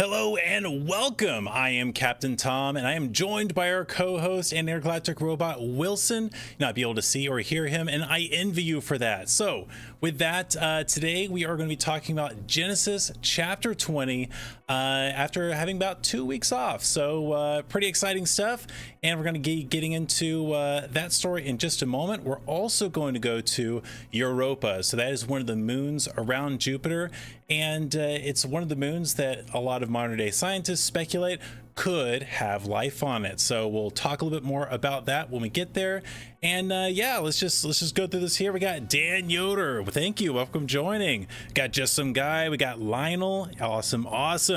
Hello and welcome. I am Captain Tom, and I am joined by our co-host and intergalactic robot Wilson. You'll not be able to see or hear him, and I envy you for that. So, with that, today we are going to be talking about Genesis chapter 20 after having about 2 weeks off. So, pretty exciting stuff, and we're going to be getting into that story in just a moment. We're also going to go to Europa. So that is one of the moons around Jupiter, and it's one of the moons that a lot of modern day scientists speculate could have life on it. So we'll talk a little bit more about that when we get there. And yeah, let's just go through this here. We got Dan Yoder. Thank you. Welcome joining. Got Just Some Guy. We got Lionel. Awesome.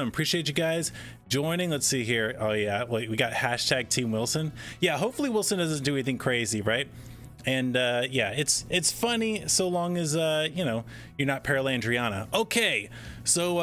Appreciate you guys joining. Let's see here. Oh yeah, we got hashtag Team Wilson. Yeah, hopefully Wilson doesn't do anything crazy, right? And yeah, it's funny so long as you know, you're not Paralandriana. Okay, so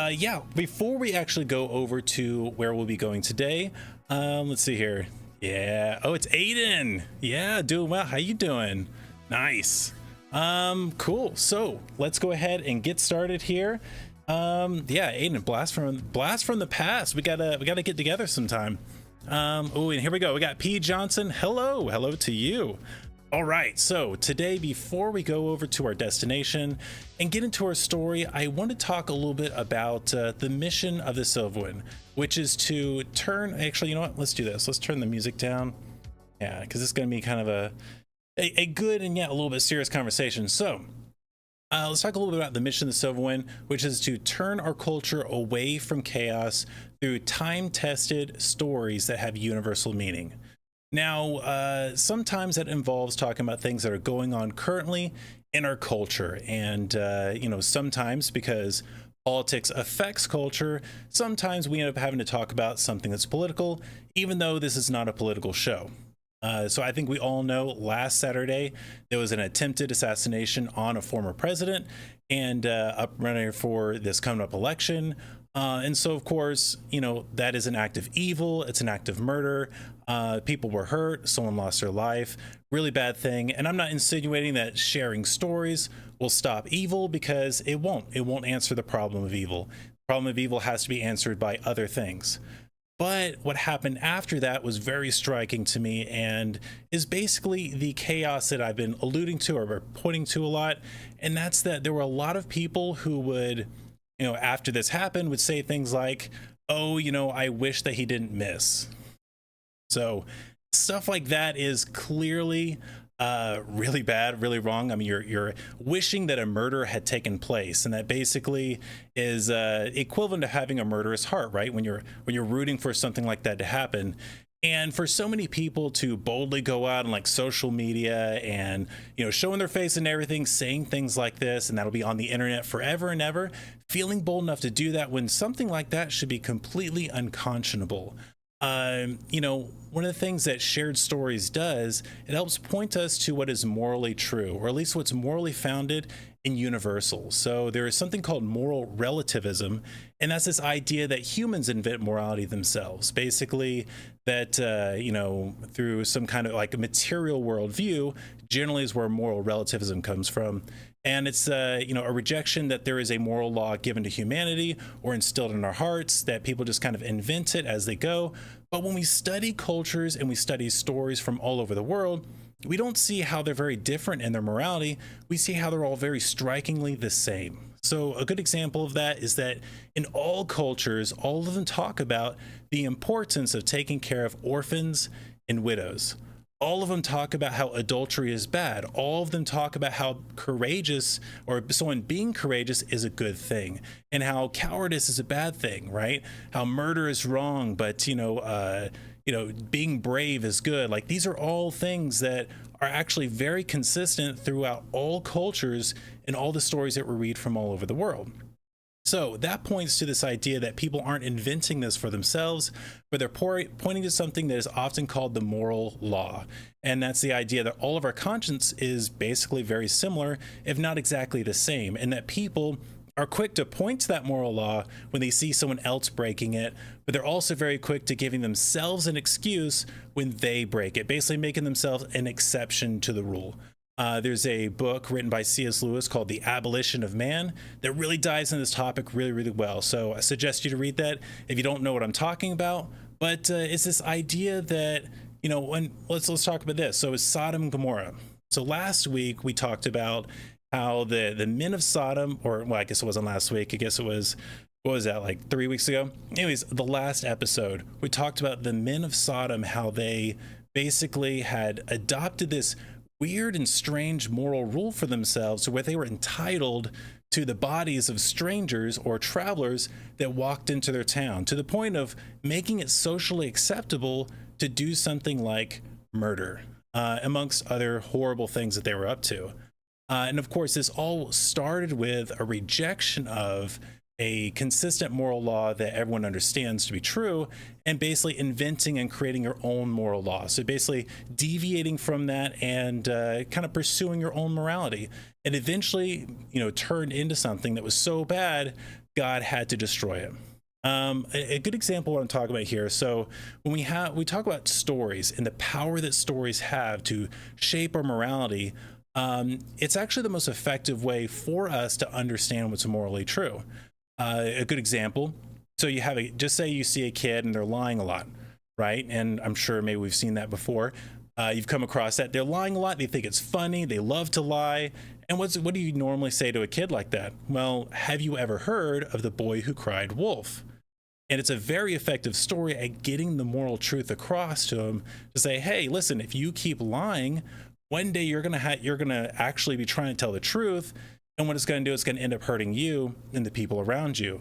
yeah, before we actually go over to where we'll be going today, let's see here. Yeah, oh, it's Aiden. Yeah, doing well. How you doing? Nice. Cool. So let's go ahead and get started here. Yeah, Aiden, blast from the past. We gotta get together sometime. Oh, and here we go. We got P Johnson. Hello to you. All right, so today, before we go over to our destination and get into our story, I want to talk a little bit about the mission of the Silverwind, which is to turn, actually, you know what, let's do this. Let's turn the music down. Yeah, because it's going to be kind of a good and yet a little bit serious conversation. So let's talk a little bit about the mission of the Silverwind, which is to turn our culture away from chaos through time-tested stories that have universal meaning. Now, sometimes that involves talking about things that are going on currently in our culture. And, you know, sometimes because politics affects culture, sometimes we end up having to talk about something that's political, even though this is not a political show. So I think we all know last Saturday, there was an attempted assassination on a former president and up running for this coming up election. And so, of course, you know, that is an act of evil. It's an act of murder. People were hurt. Someone lost their life. Really bad thing. And I'm not insinuating that sharing stories will stop evil, because it won't. It won't answer the problem of evil. The problem of evil has to be answered by other things. But what happened after that was very striking to me, and is basically the chaos that I've been alluding to or pointing to a lot. And that's that there were a lot of people who would, you know, after this happened, would say things like, oh, you know, I wish that he didn't miss. So stuff like that is clearly really bad, really wrong. I mean, you're wishing that a murder had taken place, and that basically is equivalent to having a murderous heart, right? When you're rooting for something like that to happen. And for so many people to boldly go out on like social media and, you know, showing their face and everything, saying things like this, and that'll be on the internet forever and ever, feeling bold enough to do that when something like that should be completely unconscionable. You know, one of the things that shared stories does, it helps point us to what is morally true, or at least what's morally founded and universal. So there is something called moral relativism, and that's this idea that humans invent morality themselves. Basically, that you know, through some kind of like a material worldview, generally is where moral relativism comes from. And it's you know, a rejection that there is a moral law given to humanity or instilled in our hearts, that people just kind of invent it as they go. But when we study cultures and we study stories from all over the world, we don't see how they're very different in their morality. We see how they're all very strikingly the same. So a good example of that is that in all cultures, all of them talk about the importance of taking care of orphans and widows. All of them talk about how adultery is bad. All of them talk about how courageous, or someone being courageous, is a good thing, and how cowardice is a bad thing, right? How murder is wrong, but you know, being brave is good. Like, these are all things that are actually very consistent throughout all cultures and all the stories that we read from all over the world. So that points to this idea that people aren't inventing this for themselves, but they're pointing to something that is often called the moral law. And that's the idea that all of our conscience is basically very similar, if not exactly the same, and that people are quick to point to that moral law when they see someone else breaking it, but they're also very quick to giving themselves an excuse when they break it, basically making themselves an exception to the rule. There's a book written by C.S. Lewis called The Abolition of Man that really dives into this topic really, really well. So I suggest you to read that if you don't know what I'm talking about. But it's this idea that, when let's talk about this. So it's Sodom and Gomorrah. So last week we talked about how the men of Sodom, or well, I guess it wasn't last week. I guess it was, what was that, like 3 weeks ago? Anyways, the last episode, we talked about the men of Sodom, how they basically had adopted this weird and strange moral rule for themselves where they were entitled to the bodies of strangers or travelers that walked into their town, to the point of making it socially acceptable to do something like murder, amongst other horrible things that they were up to. And of course, this all started with a rejection of a consistent moral law that everyone understands to be true, and basically inventing and creating your own moral law. So basically deviating from that and kind of pursuing your own morality. And eventually, turned into something that was so bad, God had to destroy it. A good example of what I'm talking about here. So when we talk about stories and the power that stories have to shape our morality, it's actually the most effective way for us to understand what's morally true. A good example. So you have just say you see a kid and they're lying a lot, right? And I'm sure maybe we've seen that before. You've come across that. They're lying a lot. They think it's funny. They love to lie. And what do you normally say to a kid like that? Well, have you ever heard of the boy who cried wolf? And it's a very effective story at getting the moral truth across to them, to say, hey, listen, if you keep lying, one day you're gonna actually be trying to tell the truth. And what it's going to do is going to end up hurting you and the people around you.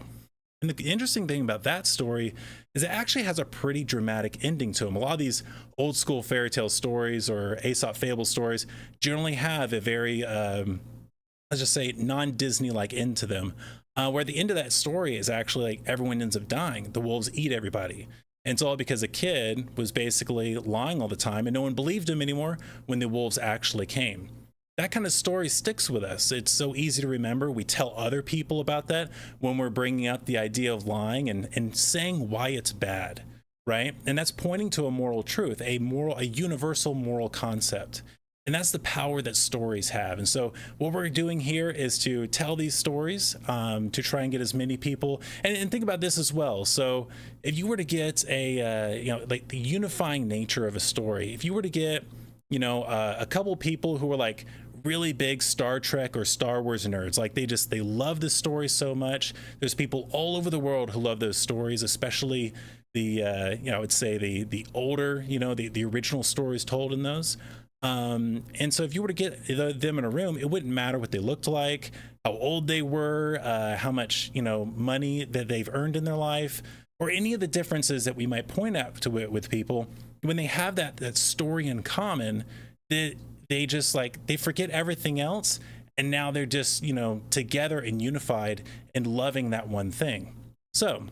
And the interesting thing about that story is it actually has a pretty dramatic ending to them. A lot of these old school fairy tale stories or Aesop fable stories generally have a very, let's just say, non-Disney-like end to them, where the end of that story is actually like everyone ends up dying. The wolves eat everybody. And it's all because a kid was basically lying all the time and no one believed him anymore when the wolves actually came. That kind of story sticks with us. It's so easy to remember. We tell other people about that when we're bringing up the idea of lying and saying why it's bad, right? And that's pointing to a moral truth, a universal moral concept. And that's the power that stories have. And so what we're doing here is to tell these stories, to try and get as many people, and think about this as well. So if you were to get like the unifying nature of a story, if you were to get, a couple people who were like really big Star Trek or Star Wars nerds, like they love this story so much. There's people all over the world who love those stories, especially the I would say the older, the original stories told in those. And so if you were to get them in a room, it wouldn't matter what they looked like, how old they were, how much money that they've earned in their life, or any of the differences that we might point out to it with people. When they have that story in common, they just they forget everything else, and now they're just together and unified and loving that one thing. So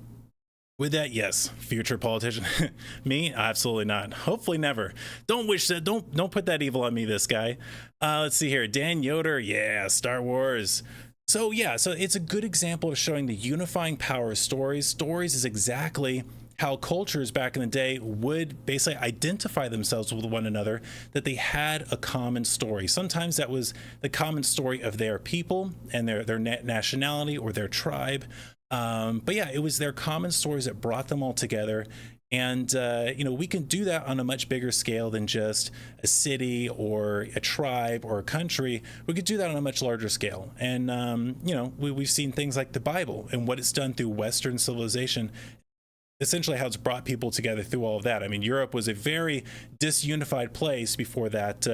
with that, yes, future politician. Me, absolutely not. Hopefully never. Don't wish that. Don't put that evil on me, this guy. Let's see here. Dan Yoder, yeah, Star Wars. So yeah, so it's a good example of showing the unifying power of stories. Stories is exactly how cultures back in the day would basically identify themselves with one another, that they had a common story. Sometimes that was the common story of their people and their nationality or their tribe. But yeah, it was their common stories that brought them all together. And, we can do that on a much bigger scale than just a city or a tribe or a country. We could do that on a much larger scale. And, we've seen things like the Bible and what it's done through Western civilization, essentially how it's brought people together through all of that. I mean, Europe was a very disunified place before that,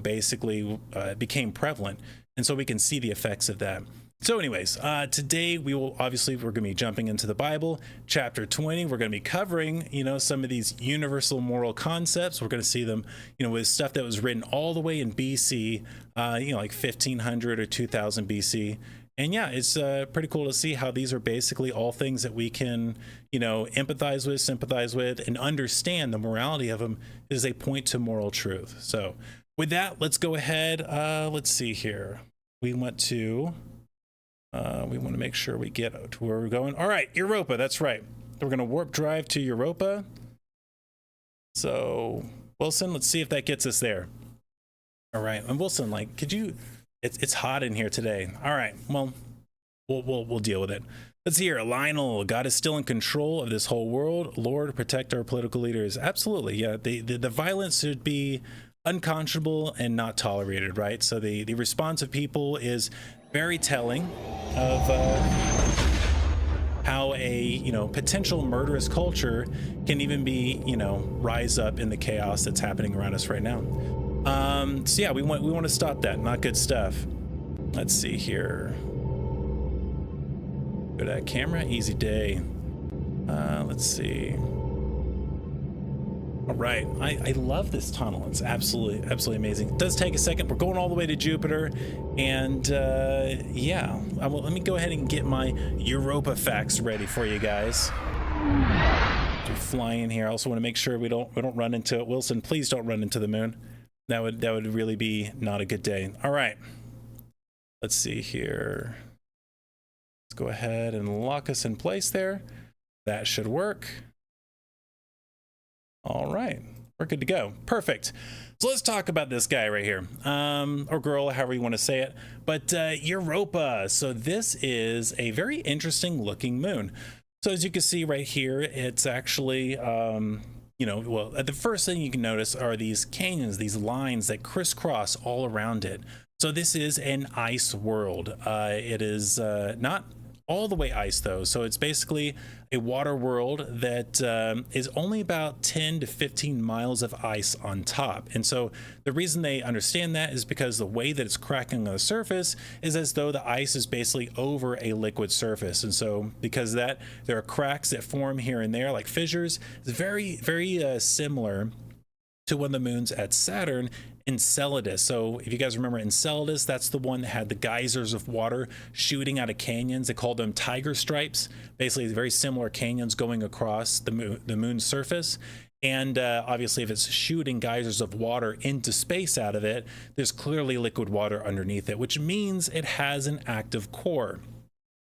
basically became prevalent. And so we can see the effects of that. So anyways, today we're going to be jumping into the Bible, chapter 20. We're going to be covering, some of these universal moral concepts. We're going to see them, with stuff that was written all the way in BC, like 1500 or 2000 BC. And yeah, it's pretty cool to see how these are basically all things that we can, empathize with, sympathize with, and understand the morality of them as they point to moral truth. So with that, let's go ahead. Let's see here. We want to make sure we get to where we're going. All right, Europa, that's right. We're going to warp drive to Europa. So, Wilson, let's see if that gets us there. All right, and Wilson, like, could you? It's hot in here today. All right, well, we'll deal with it. Let's hear Lionel. God is still in control of this whole world. Lord, protect our political leaders. Absolutely, yeah. The violence should be unconscionable and not tolerated, right? So the response of people is very telling of how a potential murderous culture can even be rise up in the chaos that's happening around us right now. So yeah, we want to stop that. Not good stuff. Let's see here. Go to that camera. Easy day. Let's see. All right, I love this tunnel. It's absolutely amazing. It does take a second. We're going all the way to Jupiter, and yeah, let me go ahead and get my Europa facts ready for you guys. We're flying here. I also want to make sure we don't run into it. Wilson, please don't run into the moon. That would really be not a good day. All right, let's see here. Let's go ahead and lock us in place there. That should work. All right, we're good to go. Perfect. So let's talk about this guy right here, or girl, however you want to say it. But Europa. So this is a very interesting looking moon. So as you can see right here, it's actually, well, the first thing you can notice are these canyons, these lines that crisscross all around it. So this is an ice world. It is not all the way ice though, so it's basically a water world that is only about 10 to 15 miles of ice on top. And so the reason they understand that is because the way that it's cracking on the surface is as though the ice is basically over a liquid surface. And so because of that, there are cracks that form here and there like fissures. It's very similar to one of the moons at Saturn, Enceladus. So if you guys remember Enceladus, that's the one that had the geysers of water shooting out of canyons. They called them tiger stripes, basically very similar canyons going across the moon's surface. And obviously if it's shooting geysers of water into space out of it, there's clearly liquid water underneath it, which means it has an active core.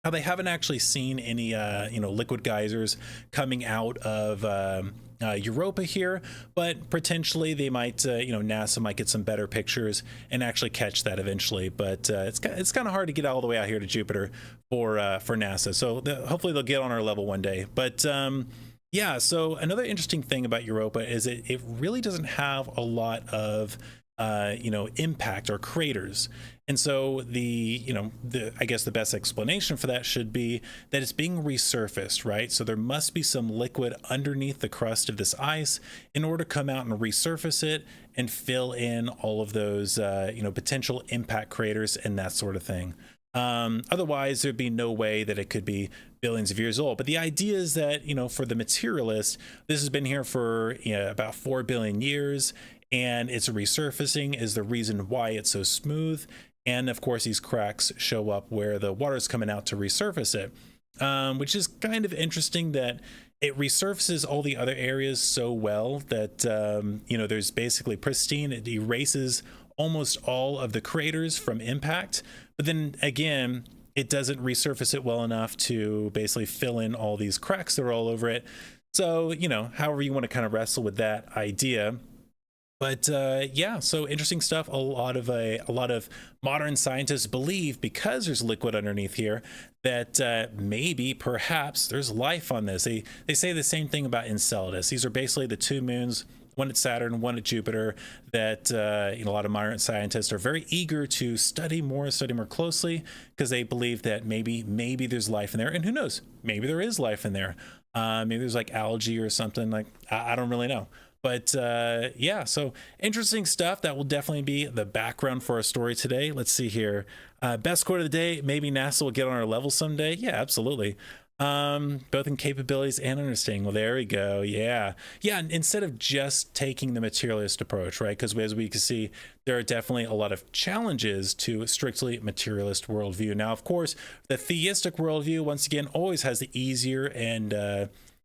Now they haven't actually seen any liquid geysers coming out of Europa here, but potentially they might NASA might get some better pictures and actually catch that eventually. But it's kind of hard to get all the way out here to Jupiter for NASA, so hopefully they'll get on our level one day. But yeah, so another interesting thing about Europa is it really doesn't have a lot of impact or craters. And so I guess the best explanation for that should be that it's being resurfaced, right? So there must be some liquid underneath the crust of this ice in order to come out and resurface it and fill in all of those potential impact craters and that sort of thing. Otherwise there'd be no way that it could be billions of years old. But the idea is that for the materialist, this has been here for about 4 billion years, and its resurfacing is the reason why it's so smooth. And of course these cracks show up where the water is coming out to resurface it, which is kind of interesting that it resurfaces all the other areas so well that there's basically pristine. It erases almost all of the craters from impact, but then again it doesn't resurface it well enough to basically fill in all these cracks that are all over it. So however you want to kind of wrestle with that idea. But yeah, so interesting stuff. A lot of modern scientists believe, because there's liquid underneath here, that maybe perhaps there's life on this. They say the same thing about Enceladus. These are basically the two moons, one at Saturn, one at Jupiter, that a lot of modern scientists are very eager to study more closely, because they believe that maybe there's life in there. And who knows, maybe there is life in there. Maybe there's like algae or something. Like I don't really know. But yeah, so interesting stuff. That will definitely be the background for our story today. Let's see here. Best quote of the day, maybe NASA will get on our level someday. Yeah, absolutely. Both in capabilities and understanding. Well, there we go. Yeah. Instead of just taking the materialist approach, right? Because as we can see, there are definitely a lot of challenges to a strictly materialist worldview. Now, of course, the theistic worldview, once again, always has the easier and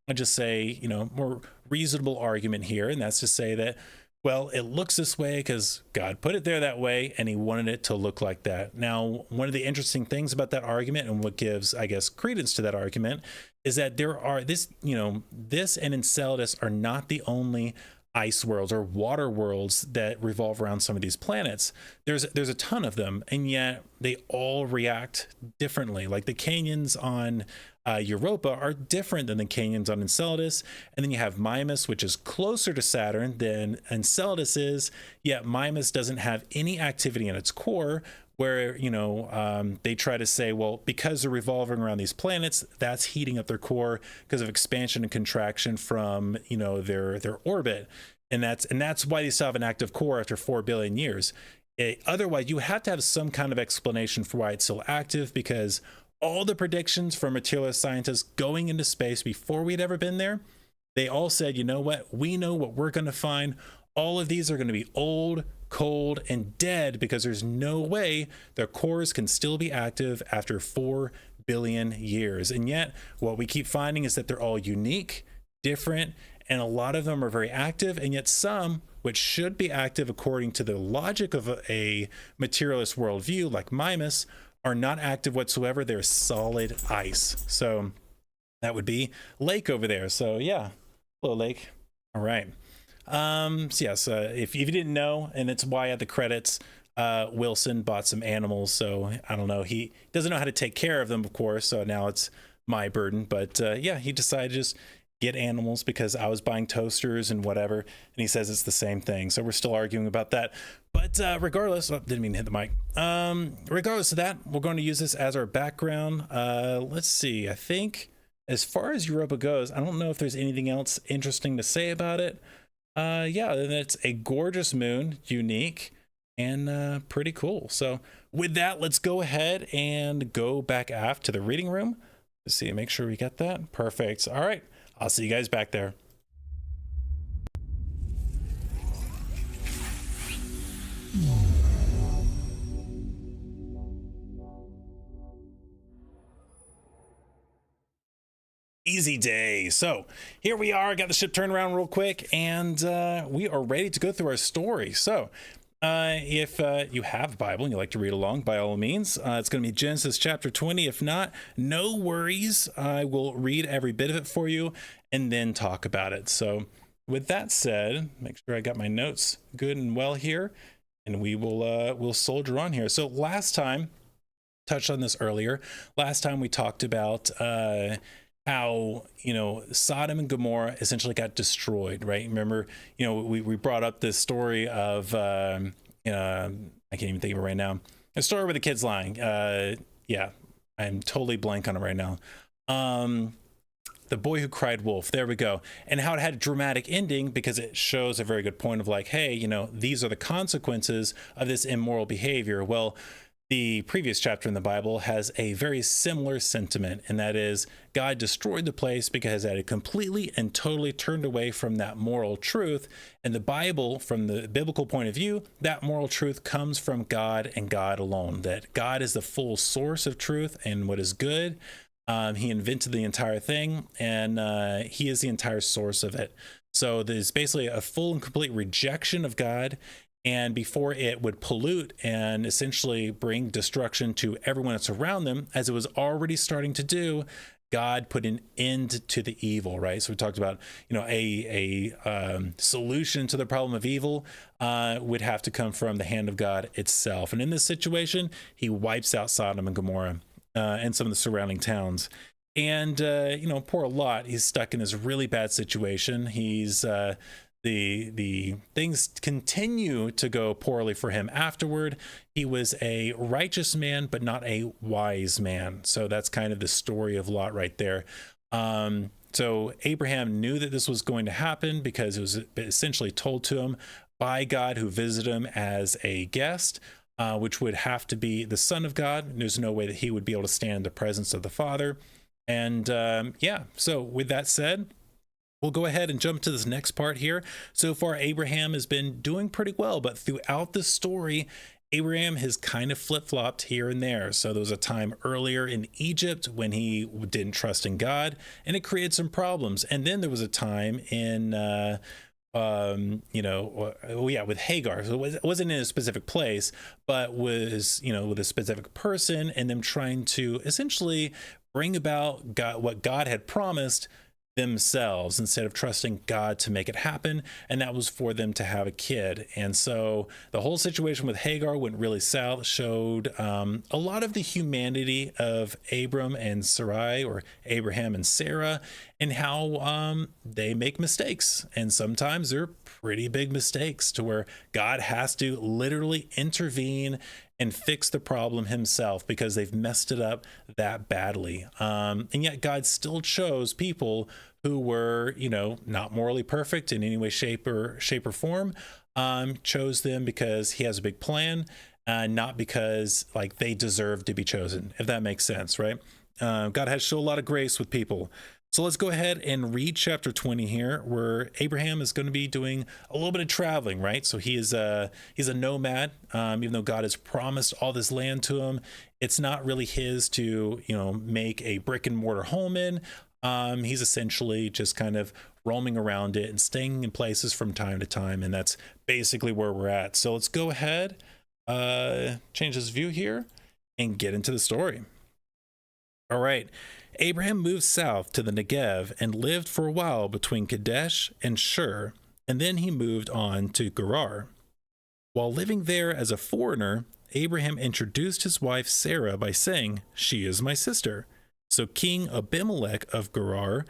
I just say, more reasonable argument here. And that's to say that, well, it looks this way because God put it there that way, and he wanted it to look like that. Now, one of the interesting things about that argument, and what gives, I guess, credence to that argument, is that there are this and Enceladus are not the only ice worlds or water worlds that revolve around some of these planets. There's a ton of them, and yet they all react differently. Like the canyons on Europa are different than the canyons on Enceladus, and then you have Mimas, which is closer to Saturn than Enceladus is, yet Mimas doesn't have any activity in its core, where they try to say, well, because they're revolving around these planets, that's heating up their core because of expansion and contraction from their orbit, and that's why they still have an active core after 4 billion years. Otherwise, you have to have some kind of explanation for why it's still active, because all the predictions from materialist scientists going into space before we'd ever been there, they all said, you know what, we know what we're going to find. All of these are going to be old, cold, and dead, because there's no way their cores can still be active after 4 billion years. And yet what we keep finding is that they're all unique, different, and a lot of them are very active, and yet some, which should be active according to the logic of a materialist worldview like Mimas, are not active whatsoever. They're solid ice. So that would be Lake over there. So yeah, hello Lake. All right. So yes, if you didn't know, and it's why at the credits, Wilson bought some animals. So I don't know, he doesn't know how to take care of them, of course. So now it's my burden. But yeah, he decided to just get animals because I was buying toasters and whatever, and he says it's the same thing. So we're still arguing about that. But regardless, didn't mean to hit the mic. Regardless of that, we're going to use this as our background. Let's see. I think as far as Europa goes, I don't know if there's anything else interesting to say about it. Yeah, and it's a gorgeous moon, unique, and pretty cool. So with that, let's go ahead and go back aft to the reading room. Let's see, make sure we get that. Perfect. All right. I'll see you guys back there. Easy day. So here we are. Got the ship turned around real quick, and we are ready to go through our story. So if you have a Bible and you like to read along, by all means, it's going to be Genesis chapter 20. If not, no worries. I will read every bit of it for you and then talk about it. So with that said, make sure I got my notes good and well here, and we will we'll soldier on here. So last time, touched on this earlier, last time we talked about how Sodom and Gomorrah essentially got destroyed, right? Remember, we brought up this story of I can't even think of it right now. A story where the kid's lying. Yeah, I'm totally blank on it right now. The Boy Who Cried Wolf. There we go. And how it had a dramatic ending because it shows a very good point of like, hey, these are the consequences of this immoral behavior. Well, the previous chapter in the Bible has a very similar sentiment, and that is God destroyed the place because it had completely and totally turned away from that moral truth. And the Bible, from the biblical point of view, that moral truth comes from God and God alone, that God is the full source of truth and what is good. He invented the entire thing, and he is the entire source of it. So there's basically a full and complete rejection of God. And before it would pollute and essentially bring destruction to everyone that's around them, as it was already starting to do, God put an end to the evil, right? So we talked about, a solution to the problem of evil would have to come from the hand of God itself. And in this situation, he wipes out Sodom and Gomorrah and some of the surrounding towns. And, poor Lot, he's stuck in this really bad situation. He's the things continue to go poorly for him afterward. He was a righteous man, but not a wise man. So that's kind of the story of Lot right there. So Abraham knew that this was going to happen because it was essentially told to him by God, who visited him as a guest, which would have to be the Son of God. There's no way that he would be able to stand in the presence of the Father. And so with that said, we'll go ahead and jump to this next part here. So far, Abraham has been doing pretty well, but throughout the story, Abraham has kind of flip-flopped here and there. So there was a time earlier in Egypt when he didn't trust in God, and it created some problems. And then there was a time in, with Hagar. So it wasn't in a specific place, but was, with a specific person, and them trying to essentially bring about God, what God had promised, themselves instead of trusting God to make it happen, and that was for them to have a kid. And so the whole situation with Hagar went really south, showed a lot of the humanity of Abram and Sarai, or Abraham and Sarah, and how they make mistakes, and sometimes they're pretty big mistakes to where God has to literally intervene and fix the problem himself because they've messed it up that badly. And yet God still chose people who were, not morally perfect in any way, shape or form. Chose them because he has a big plan, not because like they deserve to be chosen, if that makes sense, right? God has shown a lot of grace with people. So let's go ahead and read chapter 20 here, where Abraham is going to be doing a little bit of traveling, right? So he's a nomad, even though God has promised all this land to him. It's not really his to, make a brick and mortar home in. He's essentially just kind of roaming around it and staying in places from time to time. And that's basically where we're at. So let's go ahead, change this view here and get into the story. All right. Abraham moved south to the Negev and lived for a while between Kadesh and Shur, and then he moved on to Gerar. While living there as a foreigner, Abraham introduced his wife Sarah by saying, "She is my sister." So King Abimelech of Gerar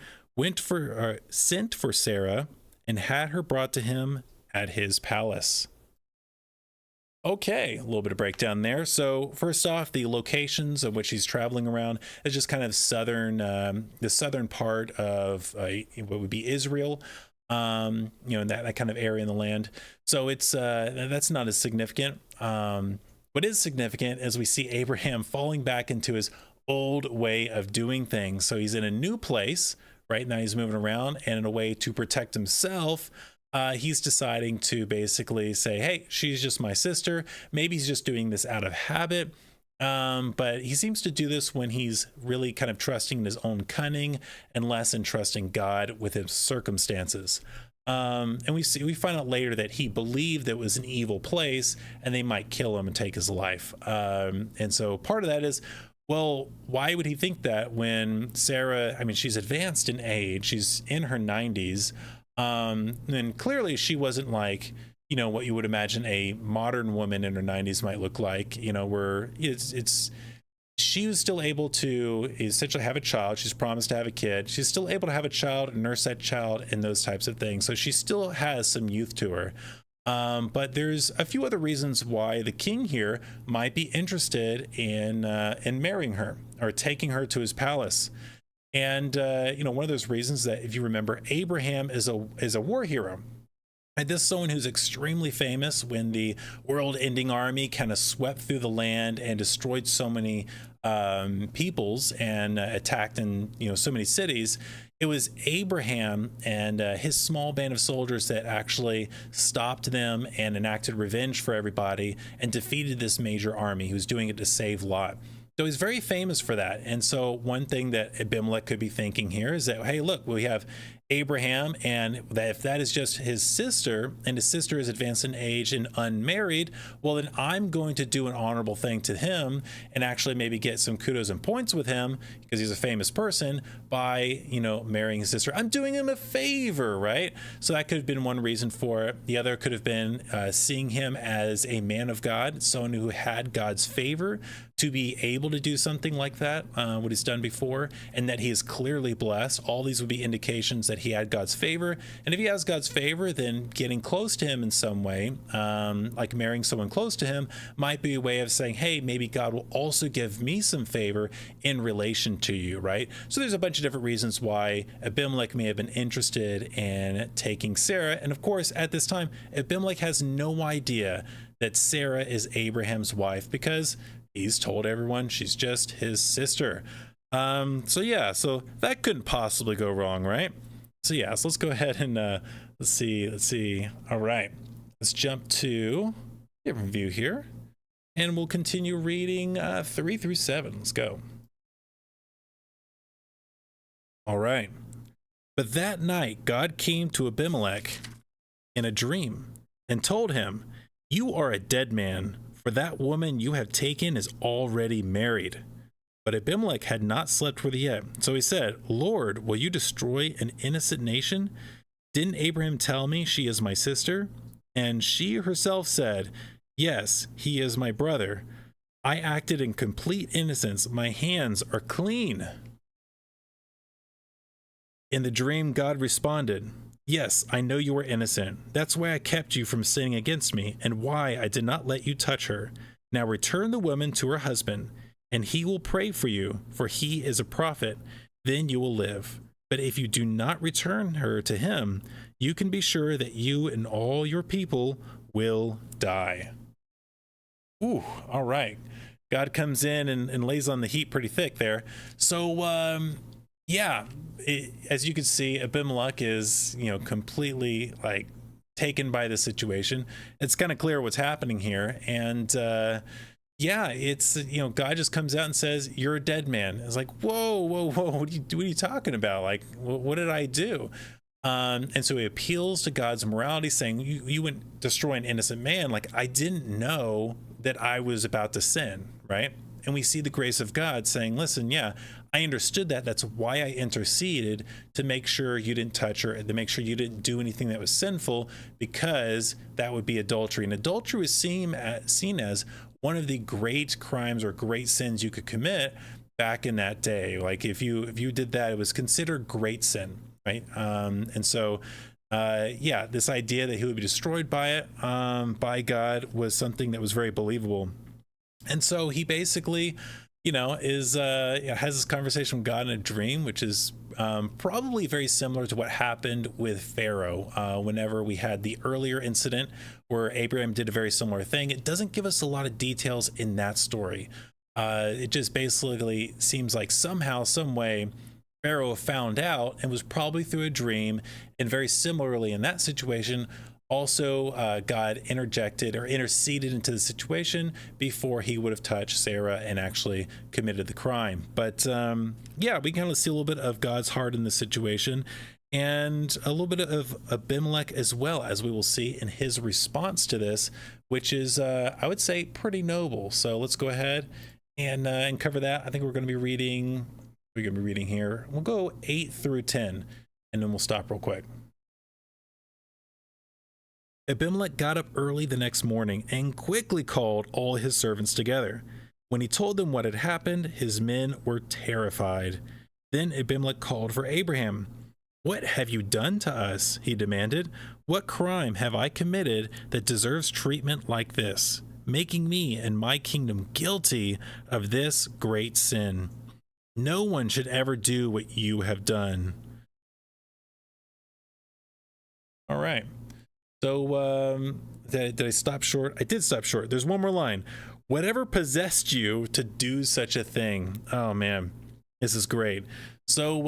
sent for Sarah and had her brought to him at his palace. Okay, a little bit of breakdown there. So first off, the locations of which he's traveling around is just kind of the southern part of what would be Israel, in that kind of area in the land. So it's that's not as significant. What is significant is we see Abraham falling back into his old way of doing things. So he's in a new place right now. He's moving around, and in a way to protect himself, he's deciding to basically say, hey, she's just my sister. Maybe he's just doing this out of habit. But he seems to do this when he's really kind of trusting in his own cunning and less in trusting God with his circumstances. And we find out later that he believed it was an evil place and they might kill him and take his life. And so part of that is, well, why would he think that when Sarah, she's advanced in age, she's in her 90s. And clearly she wasn't like, what you would imagine a modern woman in her 90s might look like, where she was still able to essentially have a child. She's promised to have a kid. She's still able to have a child and nurse that child and those types of things. So she still has some youth to her. But there's a few other reasons why the king here might be interested in marrying her or taking her to his palace. And, one of those reasons that, if you remember, Abraham is a war hero. And this is someone who's extremely famous when the world-ending army kind of swept through the land and destroyed so many peoples and attacked in, so many cities. It was Abraham and his small band of soldiers that actually stopped them and enacted revenge for everybody and defeated this major army who was doing it to save Lot. So he's very famous for that. And so one thing that Abimelech could be thinking here is that, hey, look, we have Abraham, and that if that is just his sister and his sister is advanced in age and unmarried, well, then I'm going to do an honorable thing to him and actually maybe get some kudos and points with him because he's a famous person by, marrying his sister. I'm doing him a favor, right? So that could have been one reason for it. The other could have been seeing him as a man of God, someone who had God's favor to be able to do something like that, what he's done before, and that he is clearly blessed. All these would be indications that he had God's favor. And if he has God's favor, then getting close to him in some way, like marrying someone close to him, might be a way of saying, hey, maybe God will also give me some favor in relation to you, right? So there's a bunch of different reasons why Abimelech may have been interested in taking Sarah. And of course, at this time, Abimelech has no idea that Sarah is Abraham's wife because he's told everyone she's just his sister. So that couldn't possibly go wrong, right? So let's go ahead and let's see. All right, let's jump to different view here, and we'll continue reading 3 through 7. Let's go. All right. But that night God came to Abimelech in a dream and told him, "You are a dead man, for that woman you have taken is already married." But Abimelech had not slept for the yet. So he said, Lord, will you destroy an innocent nation? Didn't Abraham tell me she is my sister? And she herself said, yes, he is my brother. I acted in complete innocence. My hands are clean. In the dream, God responded, yes, I know you are innocent. That's why I kept you from sinning against me and why I did not let you touch her. Now return the woman to her husband, and he will pray for you, for he is a prophet. Then you will live. But if you do not return her to him, you can be sure that you and all your people will die. Ooh, all right. God comes in and lays on the heat pretty thick there. So, yeah, as you can see, Abimelech is, completely like taken by the situation. It's kind of clear what's happening here. And, yeah, it's, God just comes out and says, you're a dead man. It's like, whoa, what are you talking about? Like, what did I do? And so he appeals to God's morality, saying, you wouldn't destroy an innocent man. Like, I didn't know that I was about to sin, right? And we see the grace of God saying, listen, yeah, I understood that. That's why I interceded to make sure you didn't touch her, to make sure you didn't do anything that was sinful, because that would be adultery. And adultery was seen as one of the great crimes or great sins you could commit back in that day. Like if you did that, it was considered great sin, right? And so yeah, this idea that he would be destroyed by it, by God, was something that was very believable. And so he basically, has this conversation with God in a dream, which is probably very similar to what happened with Pharaoh whenever we had the earlier incident where Abraham did a very similar thing. It doesn't give us a lot of details in that story. It just basically seems like somehow, some way, Pharaoh found out, and was probably through a dream. And very similarly in that situation, also God interjected or interceded into the situation before he would have touched Sarah and actually committed the crime. But yeah, we kind of see a little bit of God's heart in this situation, and a little bit of Abimelech as well, as we will see in his response to this, which is I would say pretty noble. So let's go ahead and cover that. I think we're going to be reading here. We'll go 8 through 10, and then we'll stop real quick. Abimelech got up early the next morning and quickly called all his servants together. When he told them what had happened, his men were terrified. Then Abimelech called for Abraham. What have you done to us? He demanded. What crime have I committed that deserves treatment like this, making me and my kingdom guilty of this great sin? No one should ever do what you have done. All right. So did I stop short? I did stop short. There's one more line. Whatever possessed you to do such a thing? Oh man, this is great. So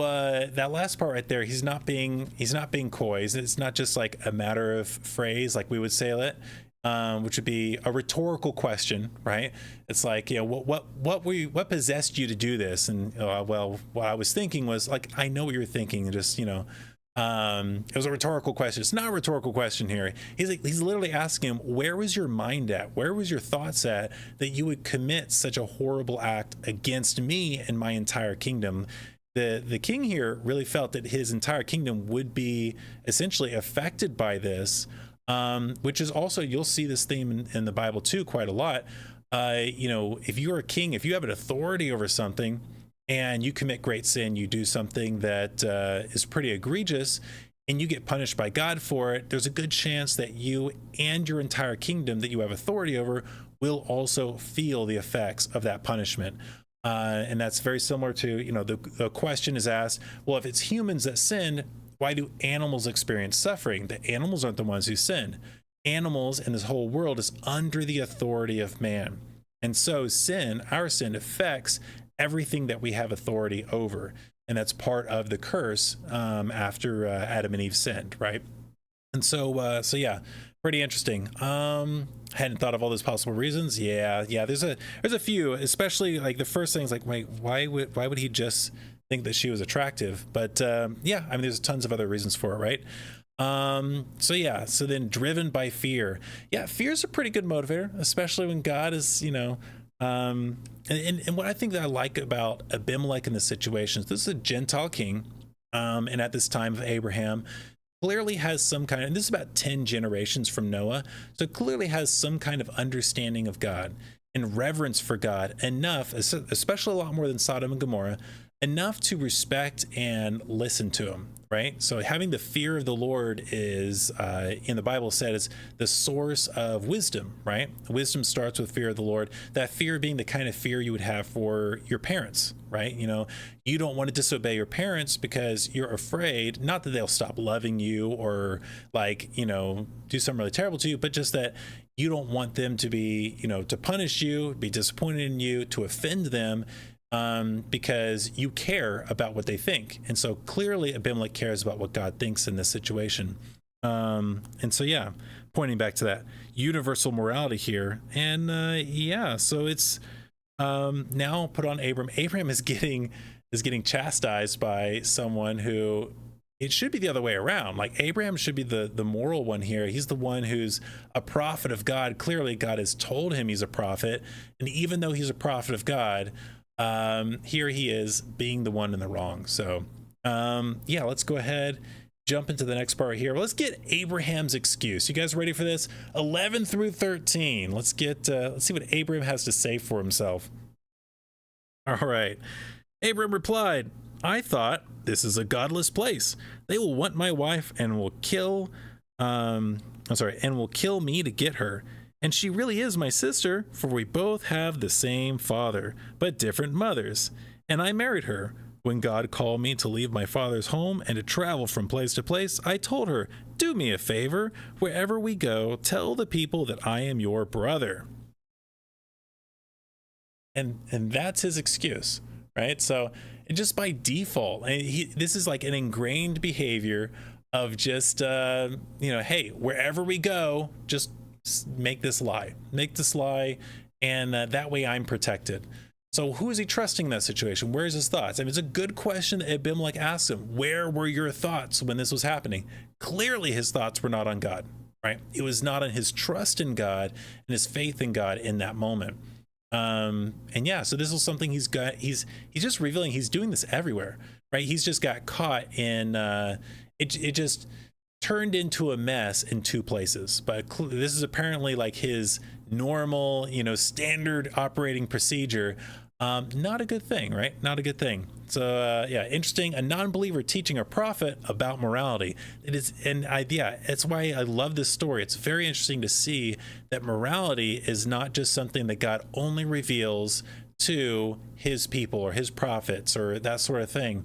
that last part right there, he's not being coy. It's not just like a matter of phrase like we would say it, which would be a rhetorical question, right? It's like, what possessed you to do this? And well, what I was thinking was like, I know what you're thinking, and just it was a rhetorical question. It's not a rhetorical question here. He's literally asking him, where was your mind at? Where was your thoughts at that you would commit such a horrible act against me and my entire kingdom? The king here really felt that his entire kingdom would be essentially affected by this, which is also, you'll see this theme in the Bible too quite a lot. If you're a king, if you have an authority over something, and you commit great sin, you do something that is pretty egregious, and you get punished by God for it, there's a good chance that you and your entire kingdom that you have authority over will also feel the effects of that punishment. And that's very similar to, the question is asked, well, if it's humans that sin, why do animals experience suffering? The animals aren't the ones who sin. Animals and this whole world is under the authority of man. And so our sin affects everything that we have authority over, and that's part of the curse after Adam and Eve sinned, right? And so yeah, pretty interesting. Hadn't thought of all those possible reasons. Yeah, there's a few, especially like the first thing is like, wait, why would he just think that she was attractive? But yeah, I mean, there's tons of other reasons for it, right? So then driven by fear. Yeah, fear is a pretty good motivator, especially when God is And what I think that I like about Abimelech in this situation is this is a Gentile king, and at this time of Abraham, clearly has some kind of, and this is about 10 generations from Noah, so clearly has some kind of understanding of God and reverence for God enough, especially a lot more than Sodom and Gomorrah, enough to respect and listen to him, right? So having the fear of the Lord is, in the Bible said, is the source of wisdom, right? Wisdom starts with fear of the Lord. That fear being the kind of fear you would have for your parents, right? You know, you don't want to disobey your parents because you're afraid, not that they'll stop loving you or like, you know, do something really terrible to you, but just that you don't want them to be, you know, to punish you, be disappointed in you, to offend them, because you care about what they think. And so clearly Abimelech cares about what God thinks in this situation. And so, yeah, pointing back to that universal morality here. And yeah, so it's now put on Abram. Abraham is getting chastised by someone who, it should be the other way around. Like Abraham should be the moral one here. He's the one who's a prophet of God. Clearly God has told him he's a prophet. And even though he's a prophet of God, here he is being the one in the wrong. So yeah, let's go ahead, jump into the next part here. Let's get Abraham's excuse. You guys ready for this? 11 through 13. Let's see what Abraham has to say for himself. All right. Abraham replied, I thought, this is a godless place. They will want my wife and will kill me to get her. And she really is my sister, for we both have the same father, but different mothers. And I married her. When God called me to leave my father's home and to travel from place to place, I told her, do me a favor. Wherever we go, tell the people that I am your brother. And that's his excuse, right? So just by default, this is like an ingrained behavior of just, hey, wherever we go, just make this lie, and that way I'm protected. So who is he trusting in that situation? Where's his thoughts? I mean, it's a good question that Abimelech asked him. Where were your thoughts when this was happening? Clearly his thoughts were not on God, right? It was not on his trust in God and his faith in God in that moment. And yeah, so this is something he's just revealing. He's doing this everywhere, right? He's just got caught in, it just turned into a mess in two places. But this is apparently like his normal, standard operating procedure. Not a good thing, right? Not a good thing. So yeah, interesting. A non-believer teaching a prophet about morality. It is, and that's why I love this story. It's very interesting to see that morality is not just something that God only reveals to his people or his prophets or that sort of thing.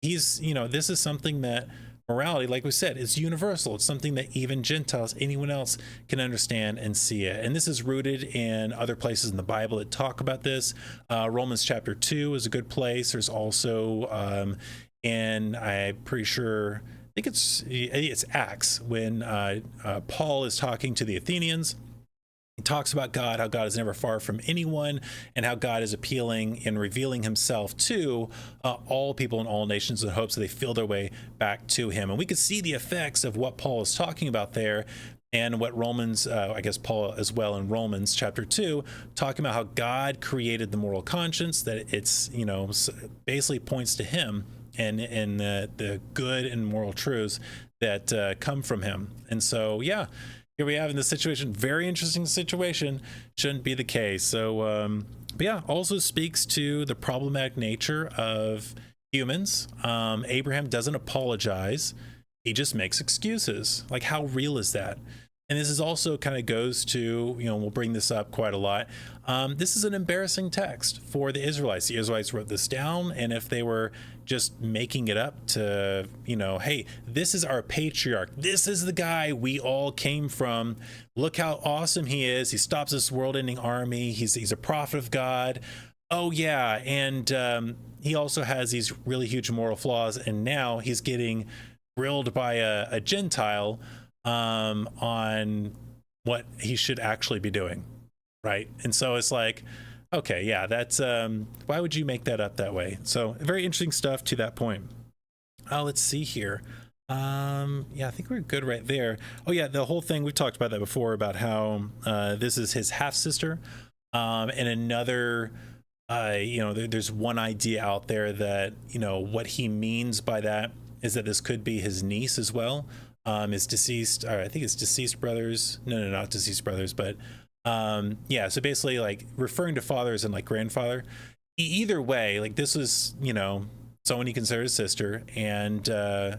This is something that morality, like we said, is universal. It's something that even Gentiles, anyone else, can understand and see it. And this is rooted in other places in the Bible that talk about this. Romans chapter 2 is a good place. There's also, and I'm pretty sure, I think it's Acts, when Paul is talking to the Athenians. He talks about God, how God is never far from anyone, and how God is appealing and revealing himself to all people in all nations in hopes that they feel their way back to him. And we could see the effects of what Paul is talking about there, and what Romans, I guess Paul as well in Romans chapter 2, talking about how God created the moral conscience, that it's, basically points to him and the good and moral truths that come from him. And so, yeah, here we have in this situation, very interesting situation, shouldn't be the case. So, but yeah, also speaks to the problematic nature of humans. Abraham doesn't apologize. He just makes excuses. Like, how real is that? And this is also kind of goes to, we'll bring this up quite a lot. This is an embarrassing text for the Israelites. The Israelites wrote this down, and if they were just making it up to, hey, this is our patriarch. This is the guy we all came from. Look how awesome he is. He stops this world-ending army. He's a prophet of God. Oh, yeah, and he also has these really huge moral flaws, and now he's getting grilled by a Gentile on what he should actually be doing, right? And so it's like, okay, yeah, that's why would you make that up that way? So very interesting stuff to that point. Let's see here. Yeah, I think we're good right there. Oh yeah, the whole thing, we've talked about that before, about how this is his half sister. And another, there's one idea out there that, what he means by that is that this could be his niece as well. His deceased, I think it's deceased brothers. No, not deceased brothers, but yeah. So basically, like referring to fathers and like grandfather. Either way, like this was, someone he considered his sister and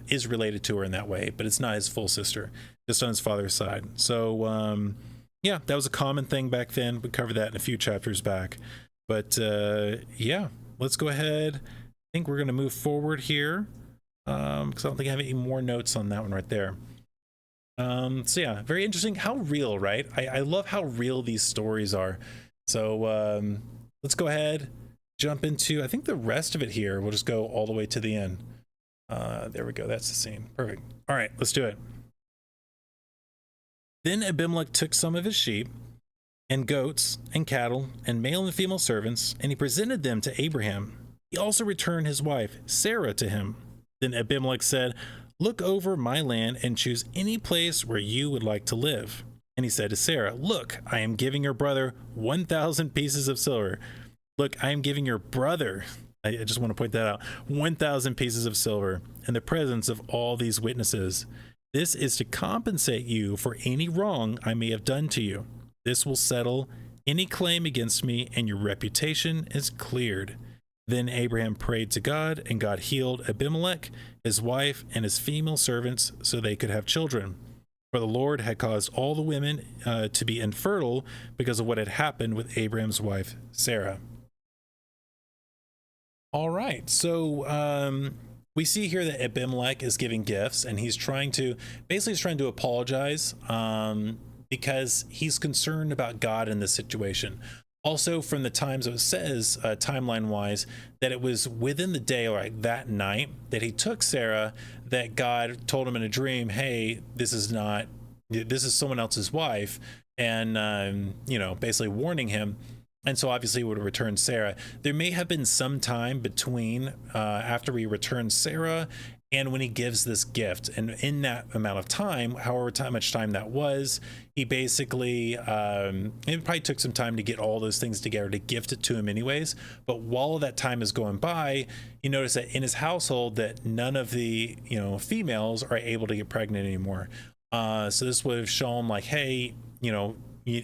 is related to her in that way, but it's not his full sister, just on his father's side. So yeah, that was a common thing back then. We covered that in a few chapters back. But yeah, let's go ahead. I think we're going to move forward here because I don't think I have any more notes on that one right there. So yeah, very interesting. How real, right? I love how real these stories are. So let's go ahead, jump into, I think the rest of it here. We'll just go all the way to the end. There we go. That's the scene. Perfect. All right, let's do it. Then Abimelech took some of his sheep and goats and cattle and male and female servants, and he presented them to Abraham. He also returned his wife, Sarah, to him. Then Abimelech said, "Look over my land and choose any place where you would like to live." And he said to Sarah, "Look, I am giving your brother 1,000 pieces of silver." Look, I am giving your brother, I just want to point that out, 1,000 pieces of silver in the presence of all these witnesses. This is to compensate you for any wrong I may have done to you. This will settle any claim against me, and your reputation is cleared. Then Abraham prayed to God, and God healed Abimelech, his wife, and his female servants so they could have children. For the Lord had caused all the women to be infertile because of what had happened with Abraham's wife, Sarah. All right, so we see here that Abimelech is giving gifts, and he's trying to apologize because he's concerned about God in this situation. Also, from the times it says, timeline wise, that it was within the day, or like that night, that he took Sarah, that God told him in a dream, "Hey, this is someone else's wife," and basically warning him. And so obviously he would have returned Sarah. There may have been some time between after he returned Sarah and when he gives this gift. And in that amount of time, however much time that was, he basically, it probably took some time to get all those things together to gift it to him anyways. But while that time is going by, you notice that in his household that none of the, females are able to get pregnant anymore. So this would have shown like, hey,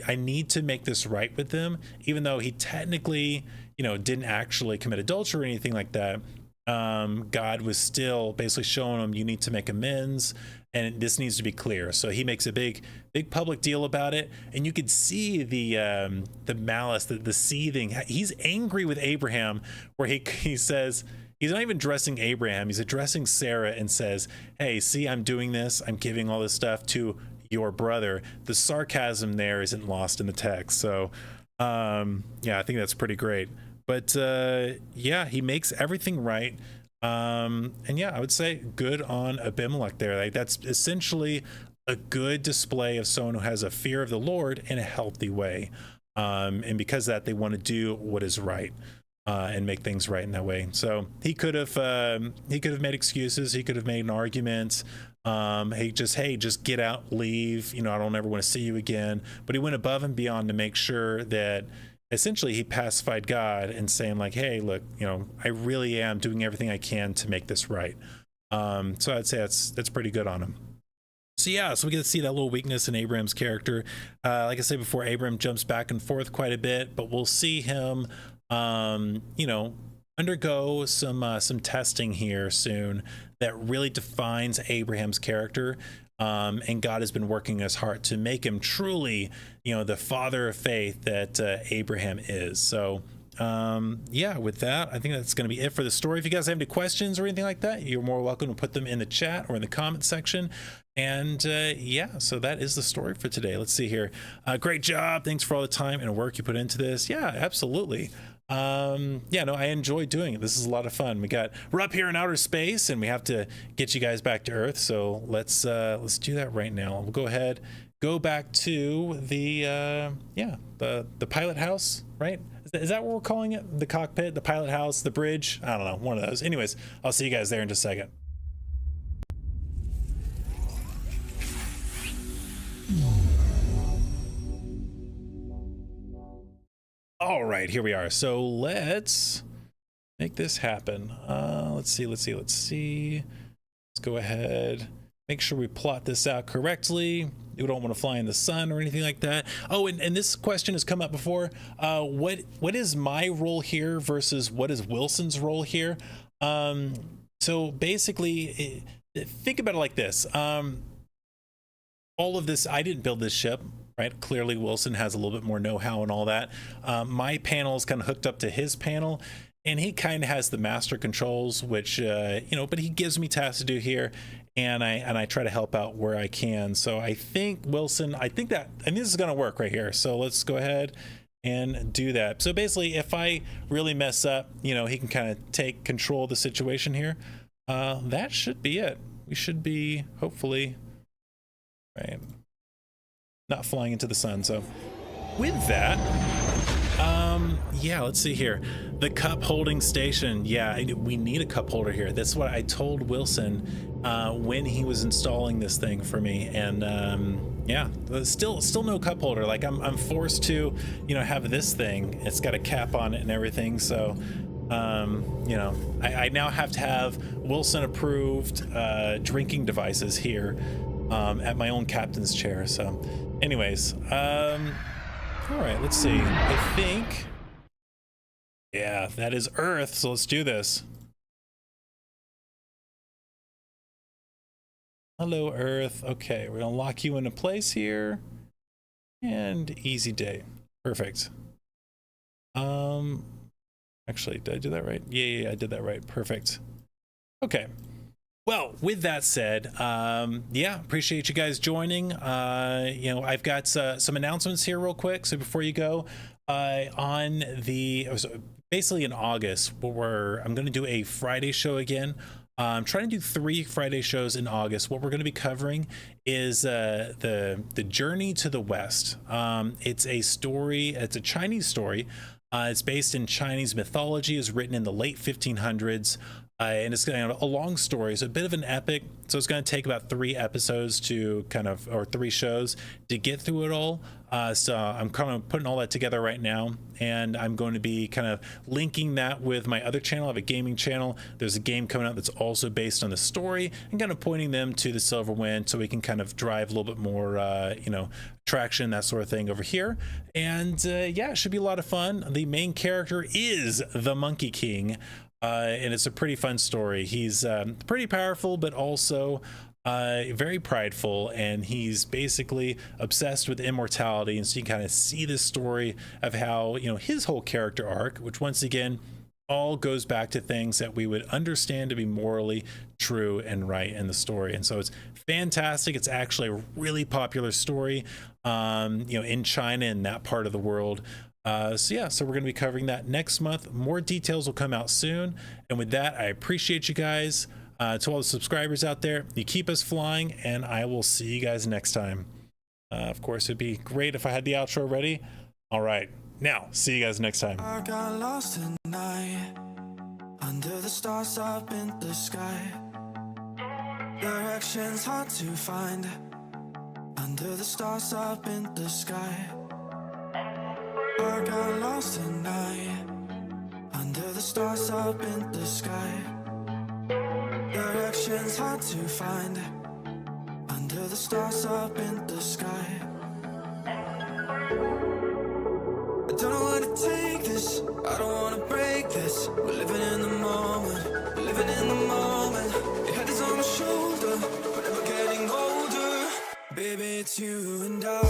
I need to make this right with them, even though he technically, didn't actually commit adultery or anything like that. God was still basically showing him, you need to make amends, and this needs to be clear. So he makes a big public deal about it, and you could see the malice, the seething. He's angry with Abraham, where he says, he's not even addressing Abraham, he's addressing Sarah and says, "Hey, see, I'm doing this, I'm giving all this stuff to your brother." The sarcasm there isn't lost in the text. So yeah, I think that's pretty great. But yeah, he makes everything right. And yeah, I would say good on Abimelech there. Like, that's essentially a good display of someone who has a fear of the Lord in a healthy way. And because of that, they want to do what is right. And make things right in that way. So he could have made excuses. He could have made an argument. Hey, just get out, leave. I don't ever want to see you again. But he went above and beyond to make sure that essentially he pacified God and saying like, "Hey, look, I really am doing everything I can to make this right." So I'd say that's pretty good on him. So yeah, so we get to see that little weakness in Abraham's character. Like I said before, Abraham jumps back and forth quite a bit, but we'll see him undergo some testing here soon that really defines Abraham's character. And God has been working his heart to make him truly, the father of faith that Abraham is. So yeah, with that, I think that's going to be it for the story. If you guys have any questions or anything like that, you're more welcome to put them in the chat or in the comment section. And yeah, so that is the story for today. Let's see here. Great job. Thanks for all the time and work you put into this. Yeah, absolutely. Yeah, no, I enjoy doing it. This is a lot of fun. We're up here in outer space and we have to get you guys back to Earth. So let's do that right now. We'll go ahead, go back to the pilot house, right? Is that what we're calling it? The cockpit, the pilot house, the bridge? I don't know, one of those. Anyways, I'll see you guys there in just a second. All right, here we are. So let's make this happen. Let's see. Let's go ahead. Make sure we plot this out correctly. You don't want to fly in the sun or anything like that. Oh, and this question has come up before. What is my role here versus what is Wilson's role here? So basically, think about it like this. All of this, I didn't build this ship, right? Clearly, Wilson has a little bit more know-how and all that. My panel is kind of hooked up to his panel, and he kind of has the master controls, which, but he gives me tasks to do here. And I try to help out where I can. So I think Wilson, and this is going to work right here. So let's go ahead and do that. So basically, if I really mess up, he can kind of take control of the situation here. That should be it. We should be, hopefully, right, not flying into the sun. So with that, yeah, let's see here. The cup holding station. Yeah, we need a cup holder here. That's what I told Wilson when he was installing this thing for me. And yeah, still no cup holder. Like I'm forced to, have this thing. It's got a cap on it and everything. So, I now have to have Wilson approved drinking devices here at my own captain's chair. So anyways, all right, let's see. I think, yeah, that is Earth. So let's do this. Hello, Earth. Okay, we're gonna lock you into place here. And easy day. Perfect. Actually, did I do that right? Yeah, I did that right. Perfect. Okay. Well, with that said, yeah, appreciate you guys joining. I've got some announcements here real quick. So before you go, basically in August, I'm going to do a Friday show again. I'm trying to do 3 Friday shows in August. What we're going to be covering is the Journey to the West. It's a story. It's a Chinese story. It's based in Chinese mythology. It's written in the late 1500s. And it's going to have a long story, so a bit of an epic. So it's going to take about 3 episodes or 3 shows to get through it all. So I'm kind of putting all that together right now, and I'm going to be kind of linking that with my other channel. I have a gaming channel. There's a game coming out that's also based on the story, and kind of pointing them to the Silverwind so we can kind of drive a little bit more, traction, that sort of thing over here. And yeah, it should be a lot of fun. The main character is the Monkey King. And it's a pretty fun story. He's pretty powerful, but also very prideful, and he's basically obsessed with immortality. And so you kind of see this story of how, his whole character arc, which once again, all goes back to things that we would understand to be morally true and right in the story. And so it's fantastic. It's actually a really popular story, in China and that part of the world. So we're going to be covering that next month. More details will come out soon. And with that, I appreciate you guys. To all the subscribers out there, you keep us flying, and I will see you guys next time. Of course, it'd be great if I had the outro ready. All right, now see you guys next time. I got lost tonight under the stars up in the sky. Directions hard to find under the stars up in the sky. I got lost tonight under the stars up in the sky. Directions hard to find under the stars up in the sky. I don't know how to take this, I don't want to break this. We're living in the moment, we're living in the moment. Your head is on my shoulder, we're never getting older. Baby, it's you and I.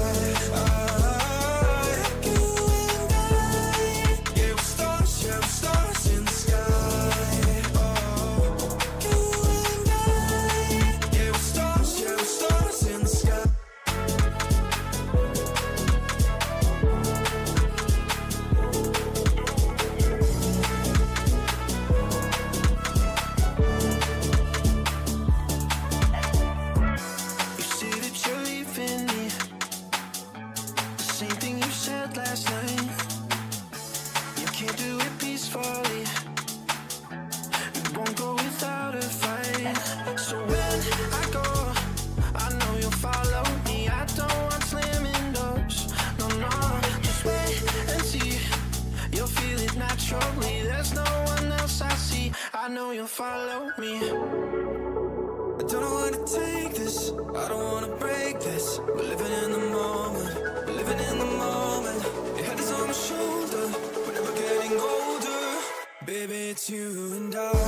I know you'll follow me. I don't wanna take this, I don't wanna break this. We're living in the moment, we're living in the moment. Your head is on my shoulder, we're never getting older. Baby, it's you and I.